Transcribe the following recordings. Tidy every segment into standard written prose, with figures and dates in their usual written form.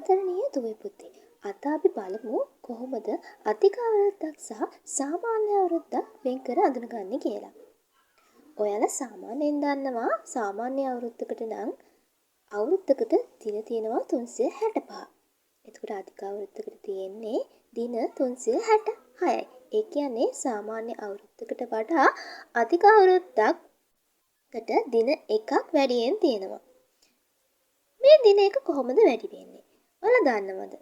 ආදරණීය දුවේ පුතේ, අද අපි බලමු කොහොමද අධික අවුරුද්දක් සහ සාමාන්‍ය අවුරුද්දක් වෙන් කර අඳුනගන්නේ කියලා. ඔයාලා සාමාන්‍යයෙන් දන්නවා සාමාන්‍ය අවුරුද්දකට නම් අවුරුද්දකට දින තියෙනවා 365. එතකොට අධික අවුරුද්දකට තියෙන්නේ දින 366යි. ඒ කියන්නේ සාමාන්‍ය අවුරුද්දකට වඩා අධික අවුරුද්දකට දින එකක් වැඩියෙන් තියෙනවා. මේ දින එක කොහොමද වැඩි වෙන්නේ? ඔයාලා දන්නවද?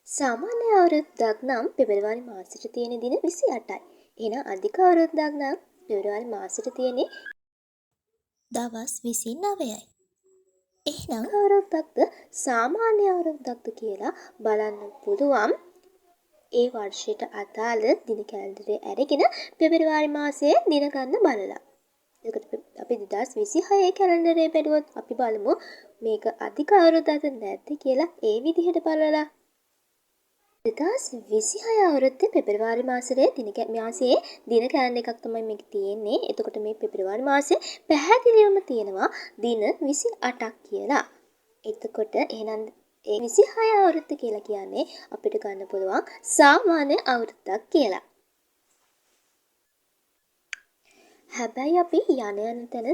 සාමාන්‍ය අවුරුද්දක් නම් පෙබරවාරි මාසෙට තියෙන දින 28යි. එහෙනම් අධික අවුරුද්දක් නම් පෙබරවාරි මාසෙට තියෙන්නේ දවස් 29යි. එහෙනම් අවුරුද්දක්ද සාමාන්‍ය අවුරුද්දක්ද කියලා බලන්න පුළුවන්. ඒ වර්ෂයට අදාළ දින කැලෙන්ඩරේ අරගෙන පෙබරවාරි මාසයේ දින ගන්න බලලා. එතකොට අපි 2026 කැලෙන්ඩරේ බැලුවොත් අපි බලමු මේක අධික අවුරුද්දක්ද නැද්ද කියලා ඒ විදිහට බලලා. 2026 අවුරුද්දේ පෙබරවාරි මාසයේ දින කැලෙන්ඩර් එකක් තමයි මේක තියෙන්නේ. එතකොට මේ පෙබරවාරි මාසයේ පැහැදිලිවම තියෙනවා දින 28ක් කියලා. එතකොට එහෙනම් ඒ 26 අවුරුද්ද කියලා කියන්නේ අපිට ගන්න පුළුවන් සාමාන්‍ය අවුරුද්දක් කියලා. හැබැයි අපි යන තැන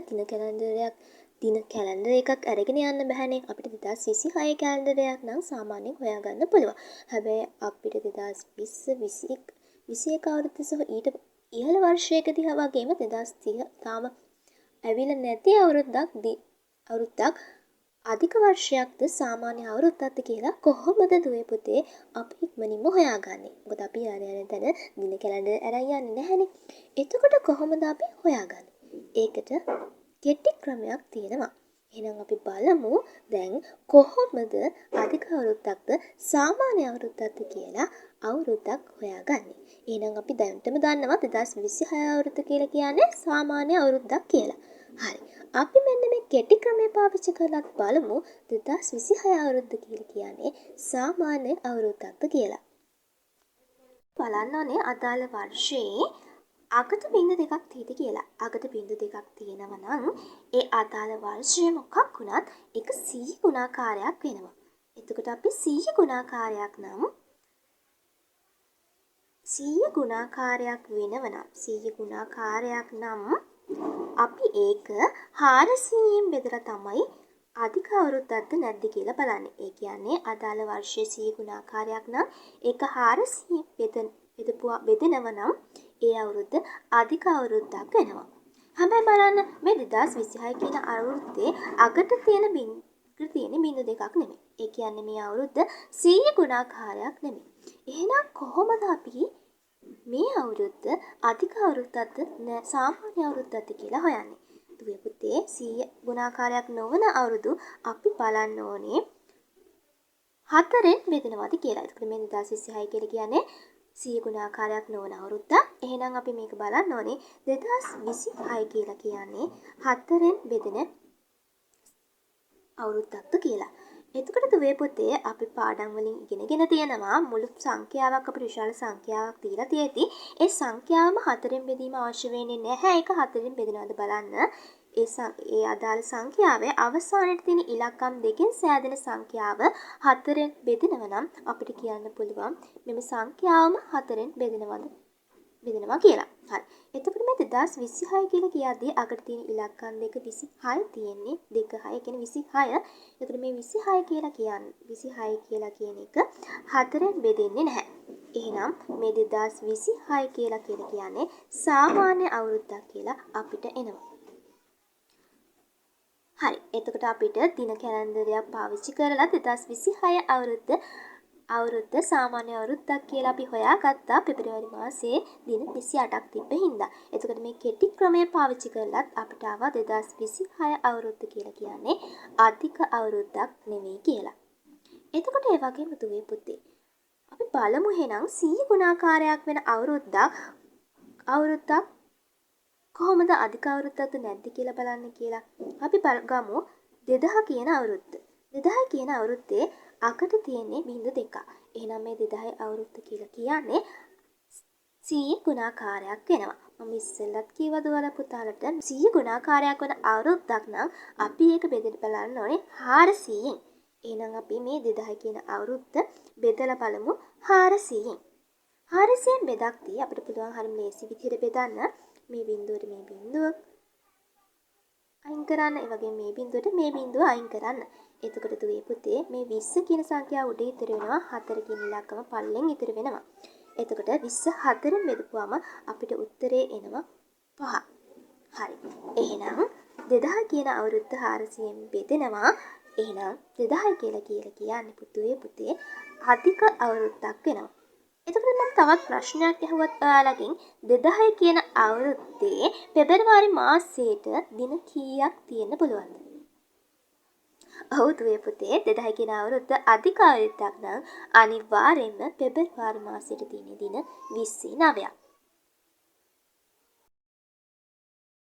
දින කැලෙන්ඩර් එකක් අරගෙන යන්න බෑනේ. අපිට 2026 කැලෙන්ඩරයක් නම් සාමාන්‍යයෙන් හොයාගන්න පුළුවන්. හැබැයි අපිට 2020 21 අවුරුද්ද සහ ඊට ඉහළ වර්ෂයකදී වගේම 2030 තාම ඇවිල්ලා නැති අවුරුද්දක් අධික වර්ෂයක්ද සාමාන්‍ය අවුරුද්දක්ද කියලා කොහොමද දුවේ පුතේ අපි ඉක්මනින්ම හොයාගන්නේ? මොකද අපි යන තැන දින කැලෙන්ඩර් අරන් යන්නේ නැහැනේ. එතකොට කොහොමද අපි හොයාගන්නේ? ඒකට කෙටි ක්‍රමයක් තියෙනවා. එහෙනම් අපි බලමු දැන් කොහොමද අධික අවුරුද්දක්ද සාමාන්‍ය අවුරුද්දක්ද කියලා අවුරුද්දක් හොයාගන්නේ. එහෙනම් අපි දැන්ටම දන්නවා 2026 අවුරුද්ද කියලා කියන්නේ සාමාන්‍ය අවුරුද්දක් කියලා. හරි. අපි මෙන්න මේ කෙටි ක්‍රමය පාවිච්චි කරලා බලමු 2026 අවුරුද්ද කියලා කියන්නේ සාමාන්‍ය අවුරුද්දක්ද කියලා. බලන්න ඕනේ අදාළ වර්ෂයේ අගට බිංදු දෙකක් තියෙද කියලා. අගට බිංදු දෙකක් තියෙනවා නම් ඒ අදාළ වර්ෂය මොකක් වුණත් ඒක 100 ගුණාකාරයක් වෙනවා. එතකොට අපි 100 ගුණාකාරයක් නම් 100 ගුණාකාරයක් නම් අපි ඒක 400න් බෙදලා තමයි අධික අවුරුද්දක්ද නැද්ද කියලා බලන්නේ. ඒ කියන්නේ අදාළ වර්ෂයේ 100 ගුණාකාරයක් නම් ඒක 400න් බෙදෙනවා නම් ඒ අවුරුද්ද අධික අවුරුද්දක් වෙනවා. හැබැයි බලන්න මේ 2026 කියන අවුරුද්දේ අගට තියෙන බිංදු දෙකක් නෙමෙයි. ඒ කියන්නේ මේ අවුරුද්ද 100 ගුණාකාරයක් නෙමෙයි. එහෙනම් කොහොමද අපි මේ අවුරුද්ද අධික අවුරුද්දක්ද සාමාන්‍ය අවුරුද්දක්ද කියලා හොයන්නේ? දුවේ පුතේ 100 ගුණාකාරයක් නොවන අවුරුදු අපි බලන්න ඕනේ 4ෙන් බෙදනවාද කියලා. ඒකට මේ 2026 කියලා කියන්නේ 100 ගුණාකාරයක් නොවන අවුරුද්දක්. එහෙනම් අපි මේක බලන්න ඕනේ 2026 කියලා කියන්නේ 4ෙන් බෙදෙන අවුරුද්දක්ද කියලා. එතකොට දුවේ පුතේ අපි පාඩම් වලින් ඉගෙනගෙන තියෙනවා මුළු සංඛ්‍යාවක් අපිට විශාල සංඛ්‍යාවක් දීලා තියෙද්දි ඒ සංඛ්‍යාවම 4ෙන් බෙදීම අවශ්‍ය වෙන්නේ නැහැ. ඒක 4ෙන් බෙදනවද බලන්න. ඒ අදාළ සංඛ්‍යාවේ අවසානයේ තියෙන ඉලක්කම් දෙකෙන් සෑදෙන සංඛ්‍යාව 4ෙන් බෙදෙනවා නම් අපිට කියන්න පුළුවන් මෙම සංඛ්‍යාවම 4ෙන් බෙදෙනවා කියලා. හරි. එතකොට මේ 2026 කියලා කියද්දී අකට තියෙන ඉලක්කම් දෙක 26 තියෙන්නේ 26 කියන්නේ 26. එතකොට මේ 26 කියලා කියන එක 4ෙන් බෙදෙන්නේ නැහැ. එහෙනම් මේ 2026 කියලා කියන්නේ සාමාන්‍ය අවුරුද්දක් කියලා අපිට එනවා. හරි. එතකොට අපිට දින කැලෙන්ඩරයක් පාවිච්චි කරලා 2026 අවුරුද්ද සාමාන්‍ය අවුරුද්දක් කියලා අපි හොයාගත්තා පෙබරවාරි මාසයේ දින 28ක් තිබ්බ හින්දා. එතකොට මේ කෙටි ක්‍රමය පාවිච්චි කරලත් අපිට ආවා 2026 අවුරුද්ද කියලා කියන්නේ අධික අවුරුද්දක් නෙමෙයි කියලා. එතකොට ඒ වගේම දුවේ පුතේ අපි බලමු එහෙනම් 100 ගුණාකාරයක් වෙන අවුරුද්දක් කොහොමද අධික අවුරුද්දක්ද නැද්ද කියලා බලන්න කියලා. අපි ගමු 2000 කියන අවුරුද්ද. 2000 කියන අවුරුද්දේ අකට තියෙන්නේ බිංදු දෙකක්. එහෙනම් මේ 2000 අවුරුද්ද කියලා කියන්නේ 100 ගුණාකාරයක් වෙනවා. මම ඉස්සෙල්ලත් කිව්වද ඔයාලා පුතාලට 100 ගුණාකාරයක් වෙන අවුරුද්දක් නම් අපි ඒක බෙදලා බලන්න ඕනේ 400න්. එහෙනම් අපි මේ 2000 කියන අවුරුද්ද බෙදලා බලමු 400ෙන්. 400ෙන් බෙදක් දී අපිට පුළුවන් හරිම ලේසි විදිහට බෙදන්න. මේ බිංදුවට මේ බිංදුව අයින් කරන්න. ඒ වගේම මේ බිංදුවට මේ බිංදුව අයින් කරන්න. එතකොට දුවේ පුතේ මේ 20 කියන සංඛ්‍යාව උඩ ඉතුරු වෙනවා 4 කියන ඉලක්කම පල්ලෙන් ඉතුරු වෙනවා. එතකොට 20 4ෙන් බෙදපුවාම අපිට උත්තරේ එනවා 5. හරි. එහෙනම් 2000 කියන අවුරුද්ද 400ෙන් බෙදෙනවා. එහෙනම් 2000 කියලා කියන්නේ පුතේ අධික අවුරුද්දක් වෙනවා. එතකොට මම තවත් ප්‍රශ්නයක් අහුවත් ඔයාලගෙන් 2000 කියන අවුරුද්දේ පෙබරවාරි මාසයට දින කීයක් තියෙන්න පුළුවන්ද? ඔව් දුවේ පුතේ 2000 කියන අවුරුද්ද අධික අවුරුද්දක් නම් අනිවාර්යෙන්ම පෙබරවාරි මාසයට තියෙන දින 29ක්.